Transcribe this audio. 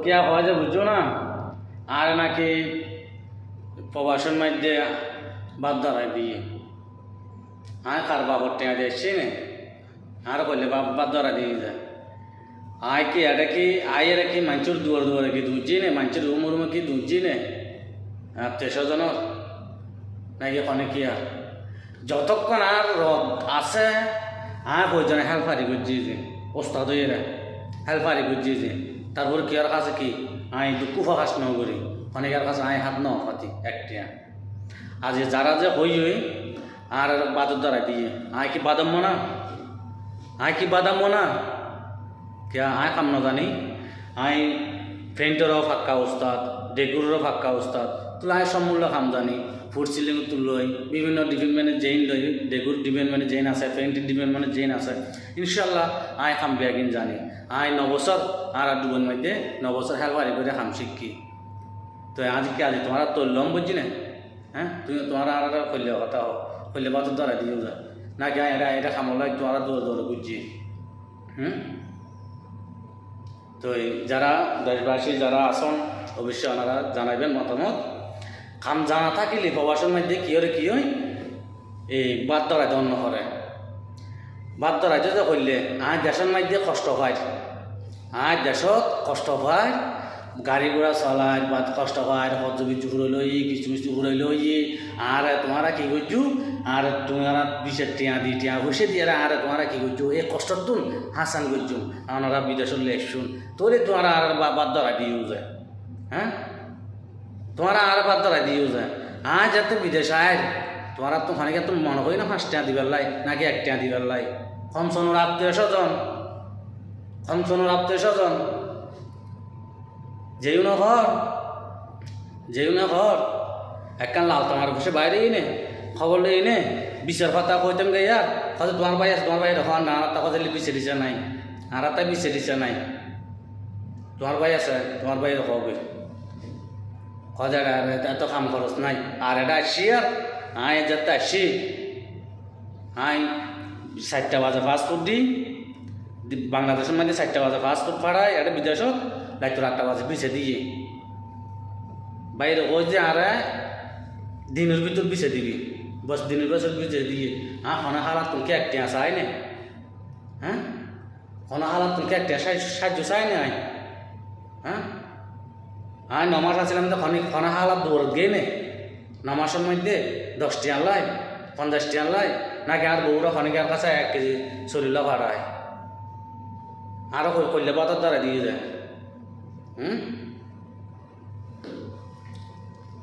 কিয়া হয় যে বুঝছো না আর নাকি প্রবাসন মধ্যে বাদ ধরাই দিয়ে কার বাবর টেঁয়া দিয়েছি নে আর করলে বাদ ধরা দিয়ে যায় কি এটা কি এরা কি মানুষের দুয়ারে কি দুজি নে মানুষের রুমে কি দুজি নে আত্মীয় স্বজনের নাকি ওখানে কি আর যতক্ষণ আর রদ আছে কইজনে হেলফারি করছি যে ওস্তাদ হয়ে হেলফারি করছি যে তারপরে কি আর কাছে কি দুঃখ ফাঁকাশ ন করি অনেকের কাছে হাত ন পাতি একটা আজ যারা যে হই আর বাদর দ্বারা দিয়ে কি বাদাম না কি বাদাম না কে কাম না জানি ফ্রেন্টেরও ফাক্কা উস্তাদ ডেগুরেরও ফাক্কা উস্তাদ তো সম্মূল্য কাম জানি ফুড সিলিং তুলই বিভিন্ন ডিপার্টমেন্টের জেইন লই ডেগুর ডিপার্টমেন্টে জেইন আছে পেন্টিং ডিপার্টমেন্টে জেইন আছে ইনশাল্লাহ কাম বেগিন জানি 9 বছর আর দুবন মধ্যে 9 বছর হেলবারি করে কাম শিখি তো আজ তোমার তো লম বুঝছি না তুমি তোমার আর করলে কথা হোক করলে বাদ দ্বারা দিও যা নাকি এটা খামলাই তোমার দৌড় বুঝছি তো যারা দেশবাসী যারা আসন অবশ্যই ওনারা জানাবেন মতামত কাম জানা থাকিলে প্রবাসন মধ্যে কি হয় এই বাদ ধরাইতে অন্য করে বাদ ধরাইতে যে করলে দেশের মধ্যে কষ্ট হয় দেশত কষ্ট হয় গাড়ি ঘোড়া চলাই বা কষ্ট হয় সহ্য বিচু ঘুরে লই কিছু কিছু ঘুরে লই আর তোমারা কি করছো আর তোমারা বিষের টিয়া দি টিয়া ঘুষে দিয়ে আর তোমারা কি করছো এই কষ্টর তুন হাসান করছো ওনারা বিদেশের লেখছুন তোরে তোমারা আর বাদ ধরাই দিয়েও যায় তোমারা আর বাদ ধরাই দিয়েও যায় যাতে বিদেশ আয় তোমারা তো খানিকে তো মনে করি না 5 টিয়া দিবার লাই নাকি 1 টিয়া দিবার লাই কমসনোর আত্মীয় স্বজন যেও না ঘর একখান লাল তোমার বসে বাইরেই নে খবর লই নে বিচার কথা কইতাম গে ইয়ার কথা তোমার ভাই আছে তোমার ভাই এখন না তা কথা বিচার দিছে নাই আর তাই বিচার দিছে নাই তোমার ভাই আছে তোমার ভাই হবে কথা এত কাম খরচ নাই আর এটা আসছি আর যাতে আসছি 4টা বাজে ফাস্টফুড দিই বাংলাদেশের মধ্যে 4টা বাজে ফাস্টফুড পাঠায় এটা বিদেশত রাত 8টা বাজে পিছিয়ে দিয়ে বাইরে ওই যে আর দিনের ভিতর পিছিয়ে দিবি বস দিনের বছর পিছিয়ে দিয়ে কোনো হালাত তুমি একটা চাই না কোনো হালাত তুমি একটা সাহায্য চাই না নমাজ আসছিলাম তো কোনো হালাত দৌড় গিয়ে নে নমাসের মধ্যে 10টি আনলাই 50টি আনলাই নাকি আর বউরা খনিকার কাছে 1 কেজি শরীর ভাড়ায় আরও করলে বাতার দ্বারা দিয়ে যায়